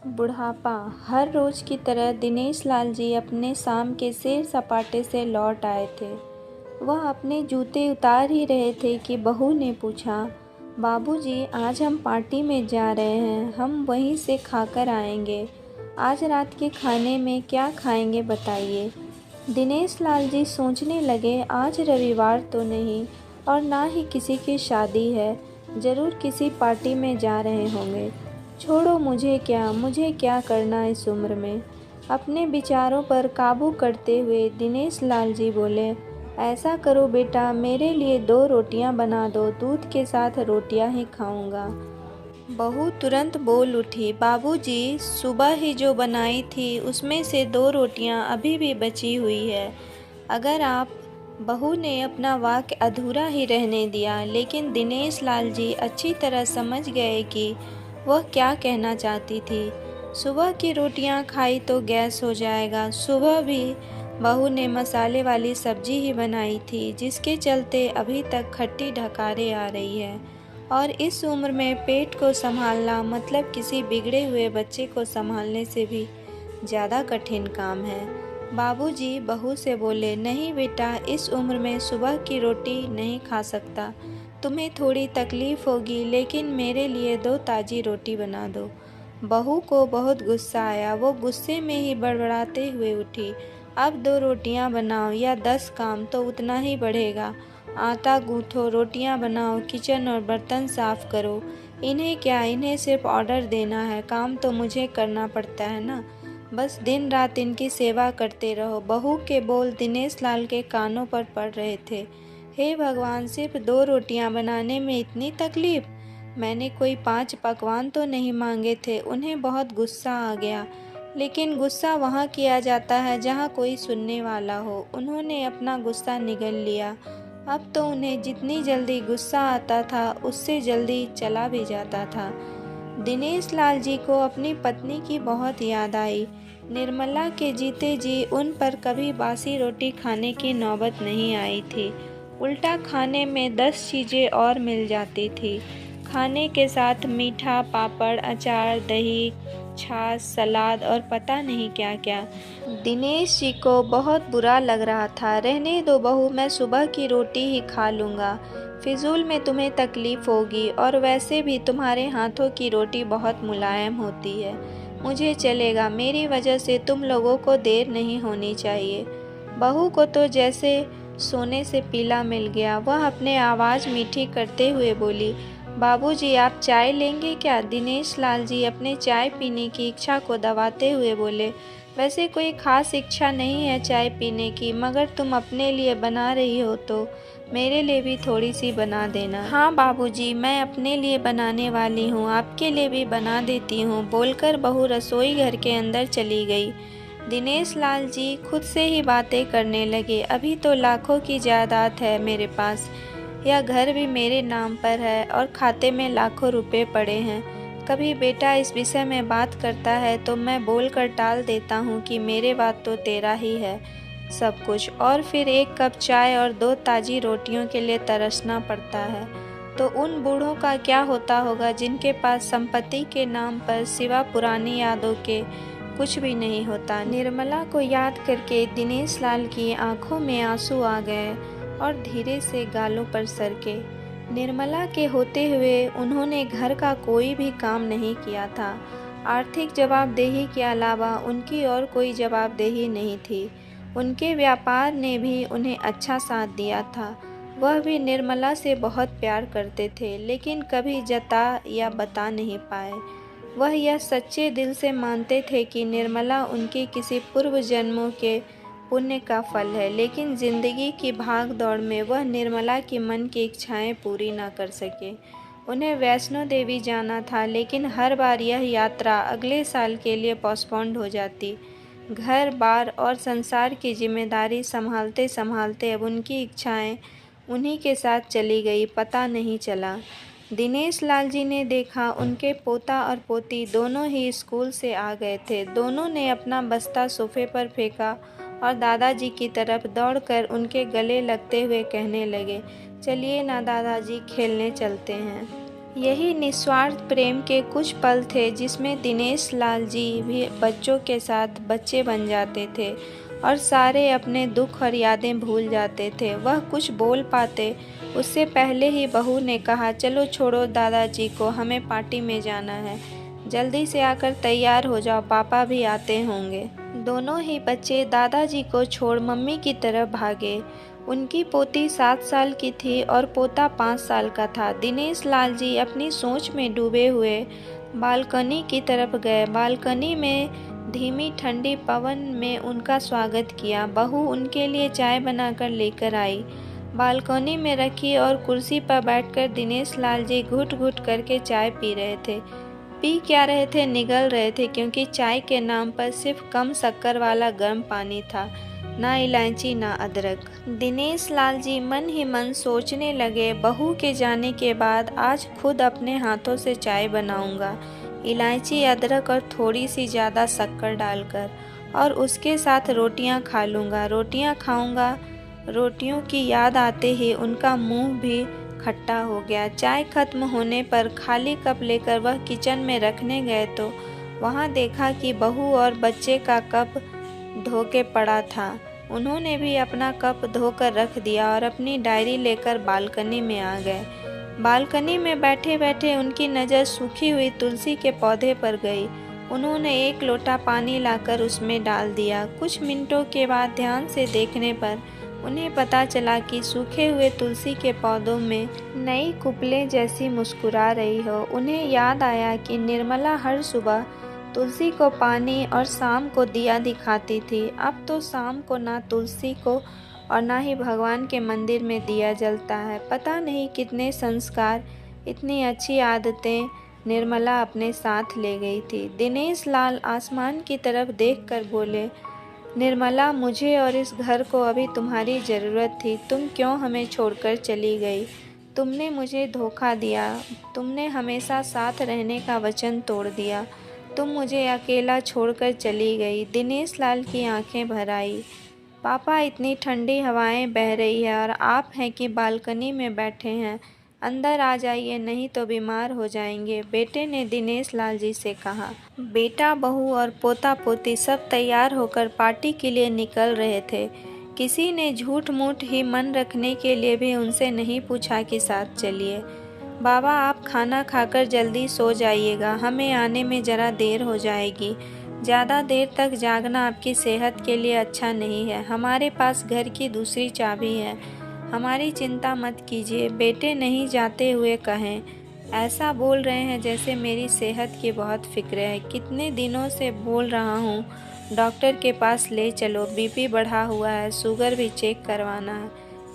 बुढ़ापा। हर रोज की तरह दिनेश लाल जी अपने शाम के सैर सपाटे से लौट आए थे। वह अपने जूते उतार ही रहे थे कि बहू ने पूछा, बाबूजी, आज हम पार्टी में जा रहे हैं, हम वहीं से खाकर आएंगे। आज रात के खाने में क्या खाएंगे बताइए। दिनेश लाल जी सोचने लगे, आज रविवार तो नहीं और ना ही किसी की शादी है, ज़रूर किसी पार्टी में जा रहे होंगे। छोड़ो, मुझे क्या करना इस उम्र में। अपने विचारों पर काबू करते हुए दिनेश लाल जी बोले, ऐसा करो बेटा, मेरे लिए 2 रोटियां बना दो, दूध के साथ रोटियां ही खाऊंगा। बहू तुरंत बोल उठी, बाबूजी, सुबह ही जो बनाई थी उसमें से 2 रोटियां अभी भी बची हुई है। अगर आप बहू ने अपना वाक्य अधूरा ही रहने दिया, लेकिन दिनेश लाल जी अच्छी तरह समझ गए कि वह क्या कहना चाहती थी। सुबह की रोटियां खाई तो गैस हो जाएगा। सुबह भी बहू ने मसाले वाली सब्जी ही बनाई थी, जिसके चलते अभी तक खट्टी ढकारे आ रही है। और इस उम्र में पेट को संभालना मतलब किसी बिगड़े हुए बच्चे को संभालने से भी ज़्यादा कठिन काम है। बाबूजी बहू से बोले, नहीं बेटा, इस उम्र में सुबह की रोटी नहीं खा सकता। तुम्हें थोड़ी तकलीफ़ होगी, लेकिन मेरे लिए 2 ताज़ी रोटी बना दो। बहू को बहुत गुस्सा आया। वो गुस्से में ही बड़बड़ाते हुए उठी, अब 2 रोटियां बनाओ या 10 काम तो उतना ही बढ़ेगा। आटा गूँथो, रोटियां बनाओ, किचन और बर्तन साफ़ करो। इन्हें क्या, इन्हें सिर्फ ऑर्डर देना है, काम तो मुझे करना पड़ता है ना। बस दिन रात इनकी सेवा करते रहो। बहू के बोल दिनेश लाल के कानों पर पड़ रहे थे। हे भगवान, सिर्फ 2 रोटियां बनाने में इतनी तकलीफ। मैंने कोई 5 पकवान तो नहीं मांगे थे। उन्हें बहुत गुस्सा आ गया, लेकिन गुस्सा वहाँ किया जाता है जहाँ कोई सुनने वाला हो। उन्होंने अपना गुस्सा निगल लिया। अब तो उन्हें जितनी जल्दी गुस्सा आता था, उससे जल्दी चला भी जाता था। दिनेश लाल जी को अपनी पत्नी की बहुत याद आई। निर्मला के जीते जी उन पर कभी बासी रोटी खाने की नौबत नहीं आई थी। उल्टा खाने में 10 चीज़ें और मिल जाती थी। खाने के साथ मीठा, पापड़, अचार, दही, छाछ, सलाद और पता नहीं क्या क्या। दिनेश जी को बहुत बुरा लग रहा था। रहने दो बहू, मैं सुबह की रोटी ही खा लूँगा। फिजूल में तुम्हें तकलीफ़ होगी, और वैसे भी तुम्हारे हाथों की रोटी बहुत मुलायम होती है। मुझे चलेगा, मेरी वजह से तुम लोगों को देर नहीं होनी चाहिए। बहू को तो जैसे सोने से पीला मिल गया। वह अपने आवाज़ मीठी करते हुए बोली, बाबूजी, आप चाय लेंगे क्या? दिनेश लाल जी अपने चाय पीने की इच्छा को दबाते हुए बोले, वैसे कोई खास इच्छा नहीं है चाय पीने की, मगर तुम अपने लिए बना रही हो तो मेरे लिए भी थोड़ी सी बना देना। हाँ बाबूजी, मैं अपने लिए बनाने वाली हूँ, आपके लिए भी बना देती हूँ, बोलकर बहू रसोई घर के अंदर चली गई। दिनेश लाल जी खुद से ही बातें करने लगे, अभी तो लाखों की जायदाद है मेरे पास, यह घर भी मेरे नाम पर है और खाते में लाखों रुपए पड़े हैं। कभी बेटा इस विषय में बात करता है तो मैं बोलकर टाल देता हूँ कि मेरे बाद तो तेरा ही है सब कुछ, और फिर 1 कप चाय और 2 ताज़ी रोटियों के लिए तरसना पड़ता है। तो उन बूढ़ों का क्या होता होगा जिनके पास संपत्ति के नाम पर सिवा पुरानी यादों के कुछ भी नहीं होता। निर्मला को याद करके दिनेश लाल की आंखों में आंसू आ गए और धीरे से गालों पर सरके। निर्मला के होते हुए उन्होंने घर का कोई भी काम नहीं किया था। आर्थिक जवाबदेही के अलावा उनकी और कोई जवाबदेही नहीं थी। उनके व्यापार ने भी उन्हें अच्छा साथ दिया था। वह भी निर्मला से बहुत प्यार करते थे, लेकिन कभी जता या बता नहीं पाए। वह यह सच्चे दिल से मानते थे कि निर्मला उनके किसी पूर्व जन्मों के पुण्य का फल है, लेकिन जिंदगी की भाग दौड़ में वह निर्मला की मन की इच्छाएं पूरी न कर सके। उन्हें वैष्णो देवी जाना था, लेकिन हर बार यह यात्रा अगले साल के लिए पोस्टपोन्ड हो जाती। घर बार और संसार की जिम्मेदारी संभालते संभालते अब उनकी इच्छाएं उन्हीं के साथ चली गई, पता नहीं चला। दिनेश लाल जी ने देखा उनके पोता और पोती दोनों ही स्कूल से आ गए थे। दोनों ने अपना बस्ता सोफे पर फेंका और दादाजी की तरफ दौड़कर उनके गले लगते हुए कहने लगे, चलिए ना दादाजी, खेलने चलते हैं। यही निस्वार्थ प्रेम के कुछ पल थे जिसमें दिनेश लाल जी भी बच्चों के साथ बच्चे बन जाते थे और सारे अपने दुख और यादें भूल जाते थे। वह कुछ बोल पाते उससे पहले ही बहू ने कहा, चलो छोड़ो दादाजी को, हमें पार्टी में जाना है, जल्दी से आकर तैयार हो जाओ, पापा भी आते होंगे। दोनों ही बच्चे दादाजी को छोड़ मम्मी की तरफ भागे। उनकी पोती 7 साल की थी और पोता 5 साल का था। दिनेश लाल जी अपनी सोच में डूबे हुए बालकनी की तरफ गए। बालकनी में धीमी ठंडी पवन में उनका स्वागत किया। बहू उनके लिए चाय बनाकर लेकर आई, बालकनी में रखी और कुर्सी पर बैठकर दिनेश लाल जी घुट घुट करके चाय पी रहे थे। पी क्या रहे थे, निगल रहे थे, क्योंकि चाय के नाम पर सिर्फ कम शक्कर वाला गर्म पानी था, ना इलायची ना अदरक। दिनेश लाल जी मन ही मन सोचने लगे, बहू के जाने के बाद आज खुद अपने हाथों से चाय बनाऊंगा, इलायची अदरक और थोड़ी सी ज़्यादा शक्कर डालकर, और उसके साथ रोटियां खा लूँगा। रोटियां खाऊंगा। रोटियों की याद आते ही उनका मुंह भी खट्टा हो गया। चाय खत्म होने पर खाली कप लेकर वह किचन में रखने गए तो वहां देखा कि बहू और बच्चे का कप धो के पड़ा था। उन्होंने भी अपना कप धोकर रख दिया और अपनी डायरी लेकर बालकनी में आ गए। बालकनी में बैठे बैठे उनकी नज़र सूखी हुई तुलसी के पौधे पर गई। उन्होंने एक लोटा पानी लाकर उसमें डाल दिया। कुछ मिनटों के बाद ध्यान से देखने पर उन्हें पता चला कि सूखे हुए तुलसी के पौधों में नई कुपले जैसी मुस्कुरा रही हो। उन्हें याद आया कि निर्मला हर सुबह तुलसी को पानी और शाम को दिया दिखाती थी। अब तो शाम को ना तुलसी को और ना ही भगवान के मंदिर में दिया जलता है। पता नहीं कितने संस्कार, इतनी अच्छी आदतें निर्मला अपने साथ ले गई थी। दिनेश लाल आसमान की तरफ देखकर बोले, निर्मला, मुझे और इस घर को अभी तुम्हारी ज़रूरत थी। तुम क्यों हमें छोड़कर चली गई? तुमने मुझे धोखा दिया। तुमने हमेशा साथ रहने का वचन तोड़ दिया। तुम मुझे अकेला छोड़कर चली गई। दिनेश लाल की आंखें भर आई। पापा, इतनी ठंडी हवाएं बह रही है और आप हैं कि बालकनी में बैठे हैं। अंदर आ जाइए, नहीं तो बीमार हो जाएंगे, बेटे ने दिनेश लाल जी से कहा। बेटा, बहू और पोता पोती सब तैयार होकर पार्टी के लिए निकल रहे थे। किसी ने झूठ मूठ ही मन रखने के लिए भी उनसे नहीं पूछा कि साथ चलिए। बाबा, आप खाना खाकर जल्दी सो जाइएगा, हमें आने में ज़रा देर हो जाएगी। ज़्यादा देर तक जागना आपकी सेहत के लिए अच्छा नहीं है। हमारे पास घर की दूसरी चाबी है, हमारी चिंता मत कीजिए, बेटे नहीं जाते हुए कहें। ऐसा बोल रहे हैं जैसे मेरी सेहत की बहुत फिक्र है। कितने दिनों से बोल रहा हूँ, डॉक्टर के पास ले चलो, बीपी बढ़ा हुआ है, शुगर भी चेक करवाना है।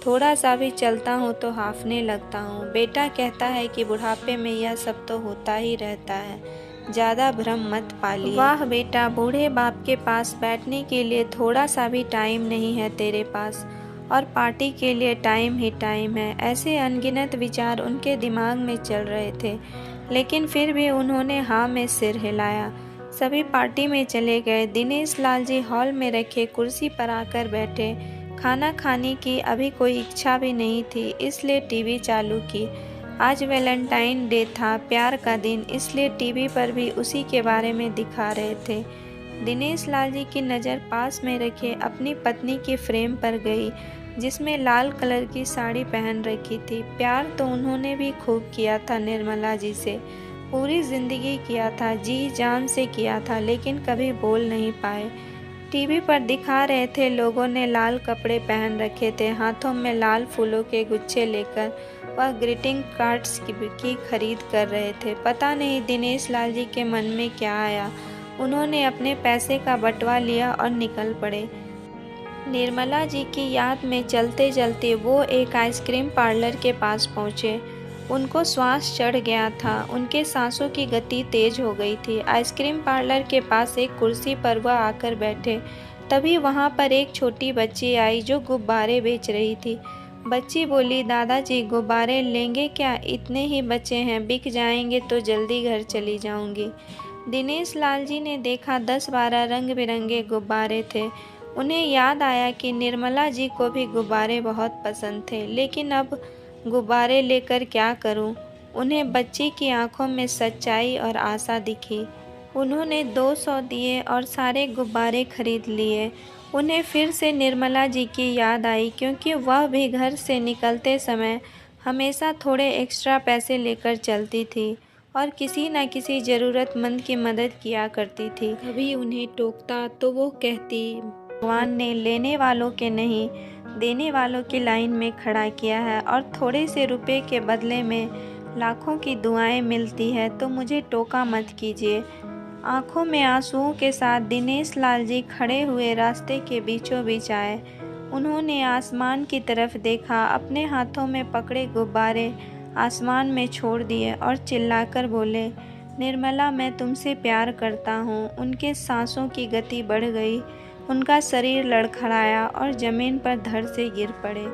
थोड़ा सा भी चलता हूँ तो हांफने लगता हूँ। बेटा कहता है कि बुढ़ापे में यह सब तो होता ही रहता है, ज़्यादा भ्रम मत पालिए। वाह बेटा, बूढ़े बाप के पास बैठने के लिए थोड़ा सा भी टाइम नहीं है तेरे पास, और पार्टी के लिए टाइम ही टाइम है। ऐसे अनगिनत विचार उनके दिमाग में चल रहे थे, लेकिन फिर भी उन्होंने हाँ में सिर हिलाया। सभी पार्टी में चले गए। दिनेश लाल जी हॉल में रखे कुर्सी पर आकर बैठे। खाना खाने की अभी कोई इच्छा भी नहीं थी, इसलिए टीवी चालू की। आज वैलेंटाइन डे था, प्यार का दिन, इसलिए टीवी पर भी उसी के बारे में दिखा रहे थे। दिनेश लाल जी की नज़र पास में रखे अपनी पत्नी की फ्रेम पर गई, जिसमें लाल कलर की साड़ी पहन रखी थी। प्यार तो उन्होंने भी खूब किया था निर्मला जी से, पूरी ज़िंदगी किया था, जी जान से किया था, लेकिन कभी बोल नहीं पाए। टीवी पर दिखा रहे थे, लोगों ने लाल कपड़े पहन रखे थे, हाथों में लाल फूलों के गुच्छे लेकर वह ग्रीटिंग कार्ड्स की खरीद कर रहे थे। पता नहीं दिनेश लाल जी के मन में क्या आया, उन्होंने अपने पैसे का बटवा लिया और निकल पड़े। निर्मला जी की याद में चलते चलते वो एक आइसक्रीम पार्लर के पास पहुँचे। उनको श्वास चढ़ गया था, उनके सांसों की गति तेज हो गई थी। आइसक्रीम पार्लर के पास एक कुर्सी पर वह आकर बैठे। तभी वहाँ पर एक छोटी बच्ची आई जो गुब्बारे बेच रही थी। बच्ची बोली, दादाजी गुब्बारे लेंगे क्या? इतने ही बचे हैं, बिक जाएंगे तो जल्दी घर चली जाऊंगी। दिनेश लाल जी ने देखा 10-12 रंग बिरंगे गुब्बारे थे। उन्हें याद आया कि निर्मला जी को भी गुब्बारे बहुत पसंद थे, लेकिन अब गुब्बारे लेकर क्या करूं? उन्हें बच्ची की आंखों में सच्चाई और आशा दिखी। उन्होंने 200 दिए और सारे गुब्बारे खरीद लिए। उन्हें फिर से निर्मला जी की याद आई, क्योंकि वह भी घर से निकलते समय हमेशा थोड़े एक्स्ट्रा पैसे लेकर चलती थी और किसी न किसी ज़रूरतमंद की मदद किया करती थी। कभी उन्हें टोकता तो वो कहती, भगवान ने लेने वालों के नहीं, देने वालों की लाइन में खड़ा किया है, और थोड़े से रुपए के बदले में लाखों की दुआएं मिलती है, तो मुझे टोका मत कीजिए। आंखों में आंसुओं के साथ दिनेश लाल जी खड़े हुए रास्ते के बीचों बीच आए। उन्होंने आसमान की तरफ देखा, अपने हाथों में पकड़े गुब्बारे आसमान में छोड़ दिए और चिल्लाकर बोले, निर्मला, मैं तुमसे प्यार करता हूँ। उनके सांसों की गति बढ़ गई, उनका शरीर लड़खड़ाया और ज़मीन पर धड़ से गिर पड़े।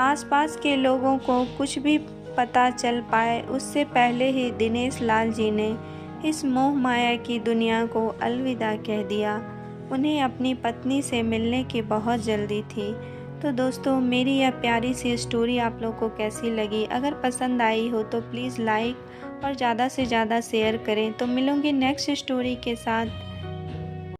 आसपास के लोगों को कुछ भी पता चल पाए उससे पहले ही दिनेश लाल जी ने इस मोह माया की दुनिया को अलविदा कह दिया। उन्हें अपनी पत्नी से मिलने की बहुत जल्दी थी। तो दोस्तों, मेरी यह प्यारी सी स्टोरी आप लोग को कैसी लगी? अगर पसंद आई हो तो प्लीज़ लाइक और ज़्यादा से ज़्यादा शेयर करें। तो मिलूँगी नेक्स्ट स्टोरी के साथ।